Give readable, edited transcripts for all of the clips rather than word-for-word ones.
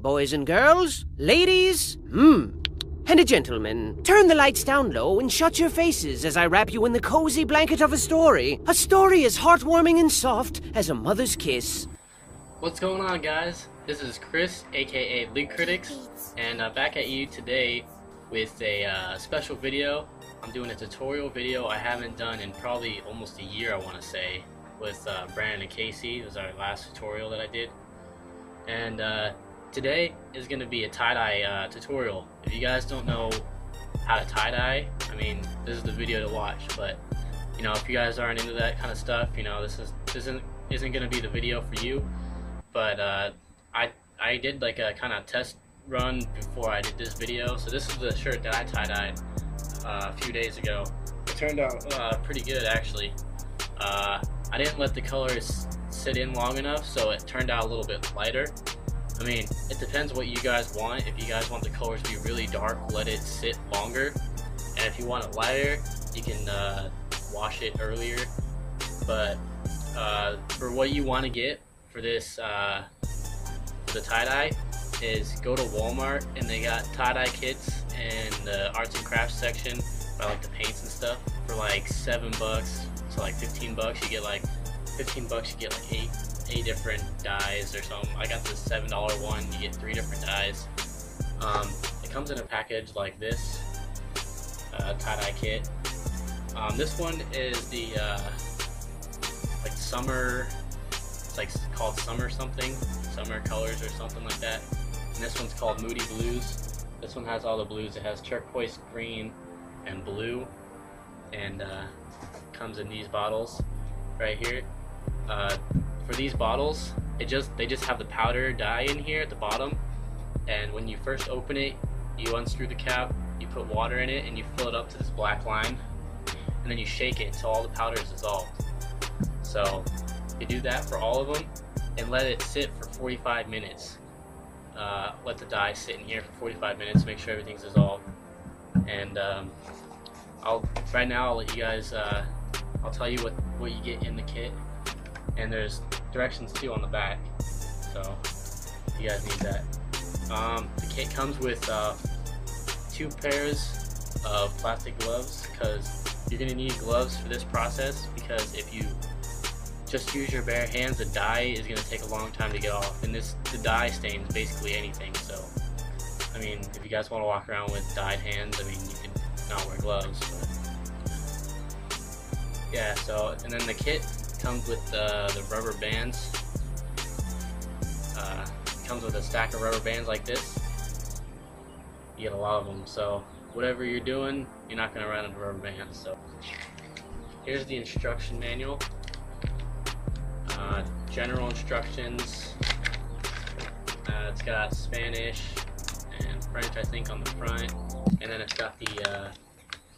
Boys and girls, ladies, and a gentleman, turn the lights down low and shut your faces as I wrap you in the cozy blanket of a story. A story as heartwarming and soft as a mother's kiss. What's going on, guys? This is Chris, aka League Critics, and back at you today with a special video. I'm doing a tutorial video I haven't done in probably almost a year, I want to say, with Brandon and Casey. It was our last tutorial that I did. And today is going to be a tie-dye tutorial. If you guys don't know how to tie-dye, I mean, this is the video to watch. But, you know, if you guys aren't into that kind of stuff, you know, this isn't going to be the video for you. But I did like a kind of test run before I did this video. So this is the shirt that I tie-dyed a few days ago. It turned out pretty good, actually. I didn't let the colors sit in long enough, so it turned out a little bit lighter. I mean, it depends what you guys want. If you guys want the colors to be really dark, let it sit longer. And if you want it lighter, you can wash it earlier. But for what you want to get for this, for the tie-dye, is go to Walmart, and they got tie-dye kits in the arts and crafts section by like the paints and stuff for like $7 to like $15. You get like $15, you get like eight different dyes or something. I got the $7 one. You get 3 different dyes. It comes in a package like this tie-dye kit. This one is the like summer. It's like called summer something, summer colors or something like that. And this one's called Moody Blues. This one has all the blues. It has turquoise, green, and blue, and comes in these bottles right here. For these bottles, they just have the powder dye in here at the bottom, and when you first open it, you unscrew the cap, you put water in it, and you fill it up to this black line, and then you shake it until all the powder is dissolved. So you do that for all of them and let it sit for 45 minutes. Let the dye sit in here for 45 minutes, make sure everything's dissolved. And right now I'll let you guys, I'll tell you what you get in the kit. And there's directions too on the back, so you guys need that. The kit comes with 2 pairs of plastic gloves, because you're going to need gloves for this process, because if you just use your bare hands, the dye is going to take a long time to get off, and the dye stains basically anything. So I mean, if you guys want to walk around with dyed hands, I mean, you can not wear gloves, but yeah. So, and then the kit comes with the rubber bands. It comes with a stack of rubber bands like this. You get a lot of them, so whatever you're doing, you're not going to run out of rubber bands. So here's the instruction manual. General instructions. It's got Spanish and French, I think, on the front, and then it's got the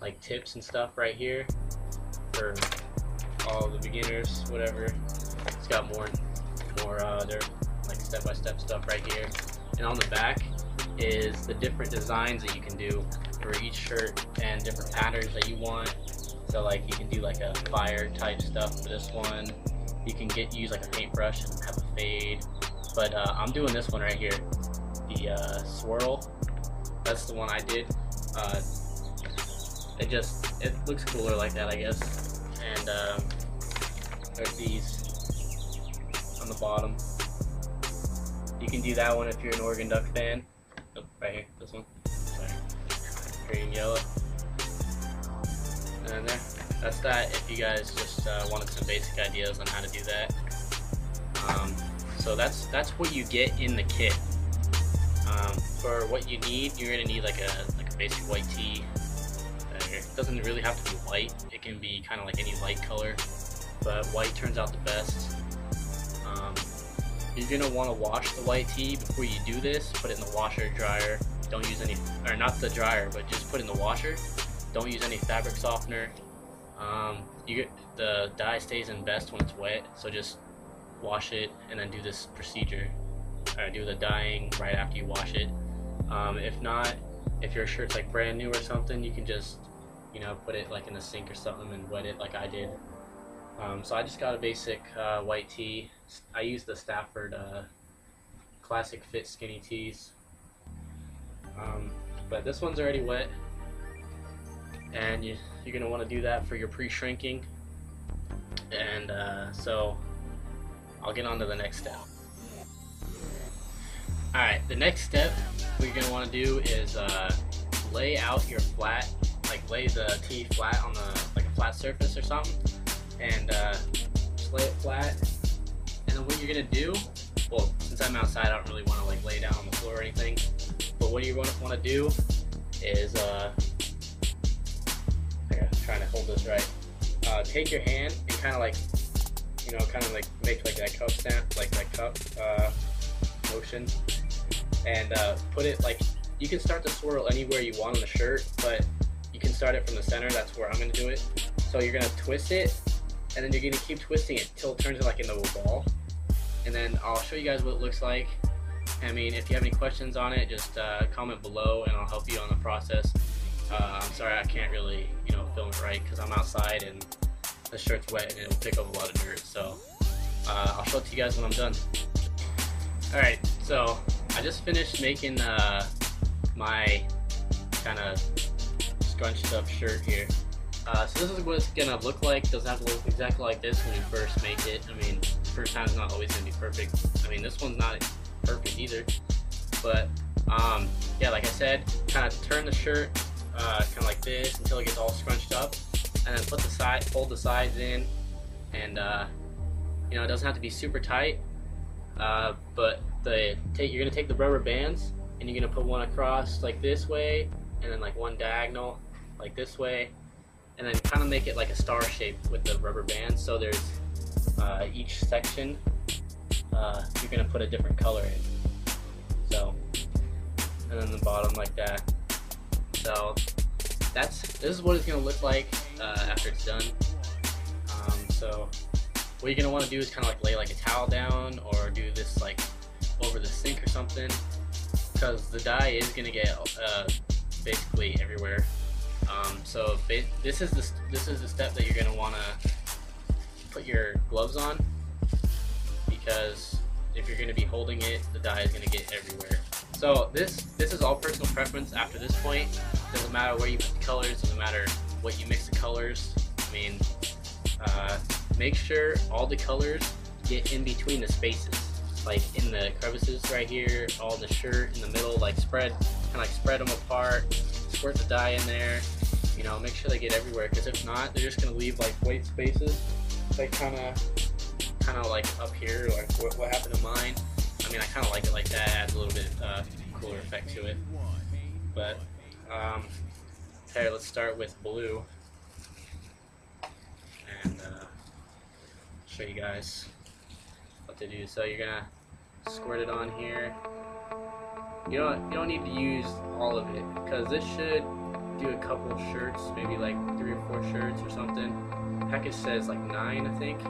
like tips and stuff right here for all the beginners, whatever. It's got more other like step-by-step stuff right here. And on the back is the different designs that you can do for each shirt and different patterns that you want. So like you can do like a fire type stuff for this one. You can use like a paintbrush and have a fade. But I'm doing this one right here, the swirl. That's the one I did. It looks cooler like that, I guess. And there's these on the bottom. You can do that one if you're an Oregon Duck fan. Oh, right here, this one. Sorry. Green, yellow. And there. That's that. If you guys just wanted some basic ideas on how to do that. So that's what you get in the kit. For what you need, you're gonna need like a basic white tee. It doesn't really have to be white. It can be kind of like any light color, but white turns out the best. You're gonna want to wash the white tee before you do this. Put it in the washer or dryer. Don't use any, or not the dryer, but just put it in the washer. Don't use any fabric softener. The dye stays in best when it's wet, so just wash it and then do this procedure. Do the dyeing right after you wash it. If not, if your shirt's like brand new or something, you can just, you know, put it like in the sink or something and wet it like I did. So I just got a basic white tee. I used the Stafford classic fit skinny tees. But this one's already wet, and you're going to want to do that for your pre-shrinking. And so I'll get on to the next step. Alright, the next step what you're going to want to do is lay out your flat, like lay the tee flat on like a flat surface or something, and just lay it flat. And then what you're going to do, well, since I'm outside, I don't really want to like lay down on the floor or anything, but what you want to do is, I'm trying to hold this right, take your hand and kind of like, you know, kind of like make like that cup stamp, like that cup motion, and put it like, you can start to swirl anywhere you want on the shirt, but you can start it from the center. That's where I'm going to do it. So you're going to twist it, and then you're going to keep twisting it till it turns it like into a ball, and then I'll show you guys what it looks like. I mean, if you have any questions on it, just comment below and I'll help you on the process. I'm sorry I can't really, you know, film it right because I'm outside and the shirt's wet and it'll pick up a lot of dirt. So I'll show it to you guys when I'm done. Alright, so I just finished making my kind of scrunched up shirt here. So this is what it's gonna look like. It doesn't have to look exactly like this when you first make it. I mean, first time's not always gonna be perfect. I mean, this one's not perfect either. But yeah, like I said, kind of turn the shirt kind of like this until it gets all scrunched up, and then fold the sides in, and you know, it doesn't have to be super tight. But you're gonna take the rubber bands and you're gonna put one across like this way, and then like one diagonal like this way, and then kind of make it like a star shape with the rubber bands. So there's each section you're gonna put a different color in. So, and then the bottom like that. So this is what it's gonna look like after it's done. So what you're gonna want to do is kind of like lay like a towel down, or do this like over the sink or something, because the dye is gonna get basically everywhere. So this is the step that you're gonna want to put your gloves on, because if you're gonna be holding it, the dye is gonna get everywhere. So this is all personal preference after this point. Doesn't matter where you put the colors, doesn't matter what you mix the colors. I mean, make sure all the colors get in between the spaces, like in the crevices right here, all in the shirt, in the middle, like spread them apart, squirt the dye in there, you know, make sure they get everywhere, because if not, they're just gonna leave like white spaces, like kind of like up here, like what happened to mine. I mean, I kind of like it like that, adds a little bit cooler effect to it. But here, let's start with blue, and show you guys what to do. So you're gonna squirt it on here. You don't need to use all of it, because this should do a couple shirts, maybe like 3 or 4 shirts or something. The package says like 9, I think,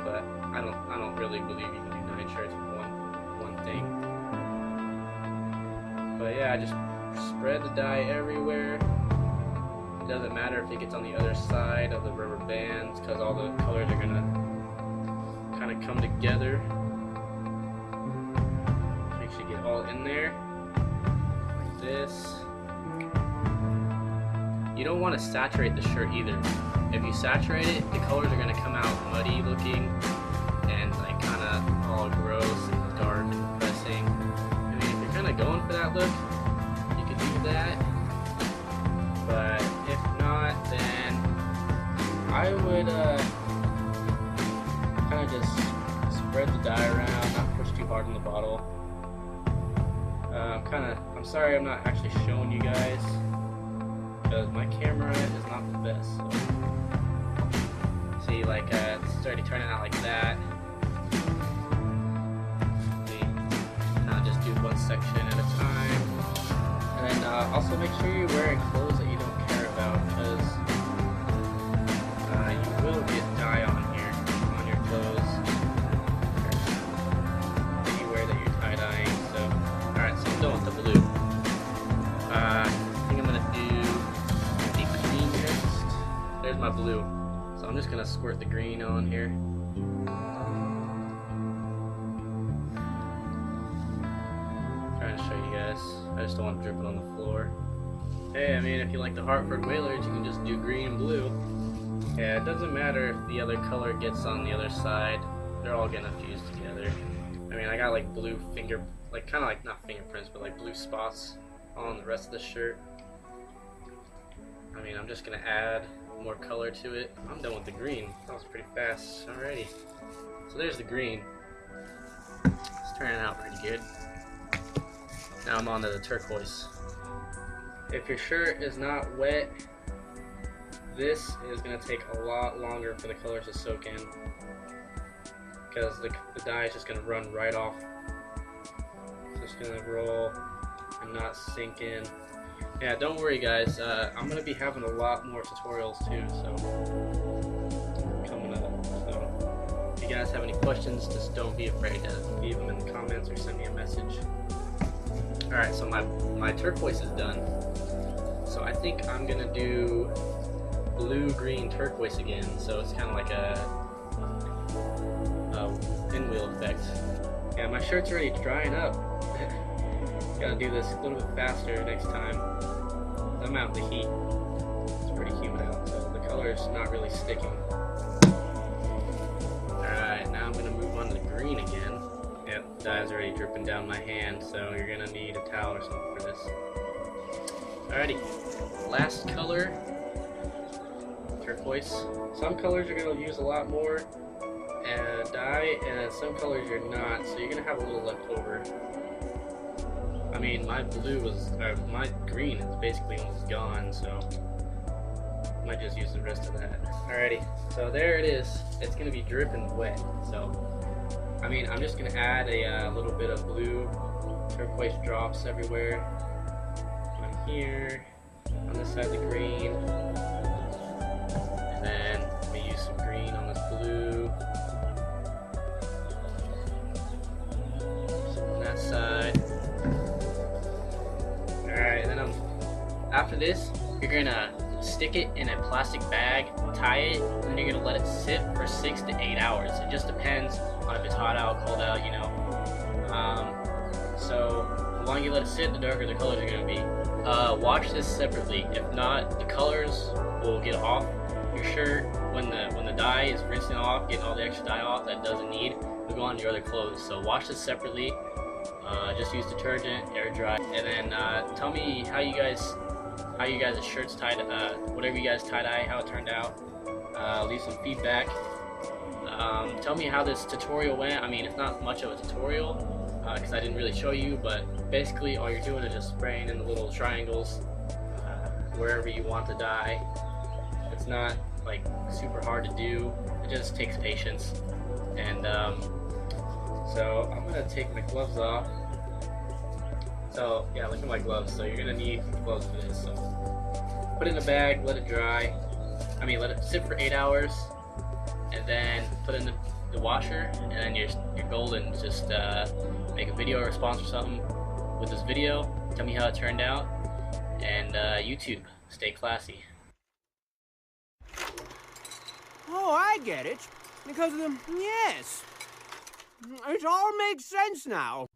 but I don't really believe you can do 9 shirts with one thing. But yeah, just spread the dye everywhere. It doesn't matter if it gets on the other side of the rubber bands, because all the colors are gonna kind of come together. Make sure you get all in there like this. You don't want to saturate the shirt either. If you saturate it, the colors are gonna come out muddy looking and like kind of all gross and dark and depressing. I mean, if you're kind of going for that look, you could do that. But if not, then I would kind of just spread the dye around, not push too hard in the bottle. I'm sorry I'm not actually showing you guys, because my camera is not the best. So. See, like it's already turning out like that. See, now just do one section at a time. And then also make sure you're wearing clothes that you don't care about, because you will get dye on here, on your clothes, anywhere that you're tie-dyeing. So, alright, so I'm done with the blue. I think I'm going to do the green next. There's my blue. So I'm just going to squirt the green on here. trying to show you guys. I just don't want to drip it on the floor. Hey, I mean, if you like the Hartford Whalers, you can just do green and blue. Yeah, it doesn't matter if the other color gets on the other side. They're all gonna fuse together. I mean, I got like blue like kind of like not fingerprints, but like blue spots on the rest of the shirt. I mean, I'm just gonna add more color to it. I'm done with the green. That was pretty fast. Alrighty. So there's the green. It's turning out pretty good. Now I'm on to the turquoise. If your shirt is not wet, this is going to take a lot longer for the colors to soak in, because the dye is just going to run right off. It's just going to roll and not sink in. Yeah, don't worry guys, I'm going to be having a lot more tutorials too, so coming up. So if you guys have any questions, just don't be afraid to leave them in the comments or send me a message. Alright, so my turquoise is done. So I think I'm gonna do blue-green turquoise again. So it's kind of like a pinwheel effect. Yeah, my shirt's already drying up. Gotta do this a little bit faster next time. I'm out in the heat. It's pretty humid out, so the color's not really sticking. Alright, now I'm gonna move on to the green again. Yep, dye's already dripping down my hand, so you're gonna need a towel or something for this. Alrighty, last color, turquoise. Some colors you're gonna use a lot more dye, and some colors you're not, so you're gonna have a little left over. I mean, my green is basically almost gone, so I might just use the rest of that. Alrighty, so there it is. It's gonna be dripping wet, so I mean, I'm just gonna add a little bit of blue turquoise drops everywhere. On here, on this side of the green, and then I'm gonna use some green on this blue. Some on that side. Alright, then after this, you're gonna stick it in a plastic bag, tie it, and then you're gonna let it sit for 6 to 8 hours. It just depends on if it's hot out, cold out, you know. So the longer you let it sit, the darker the colors are gonna be. Wash this separately. If not, the colors will get off your shirt when the dye is rinsing off, getting all the extra dye off that it doesn't need. It'll go on your other clothes. So wash this separately. Just use detergent, air dry, and then tell me how you guys' shirts tied, whatever you guys tie dye, how it turned out. Leave some feedback. Tell me how this tutorial went. I mean, it's not much of a tutorial because I didn't really show you, but basically all you're doing is just spraying in the little triangles wherever you want to dye. It's not like super hard to do. It just takes patience. And so I'm gonna take my gloves off. So yeah, look at my gloves. So you're gonna need gloves for this. So put it in a bag, let it dry. I mean, let it sit for 8 hours, and then put it in the washer, and then you're golden. Just make a video response or something with this video. Tell me how it turned out, and YouTube, stay classy. Oh, I get it. Because of the... Yes. It all makes sense now.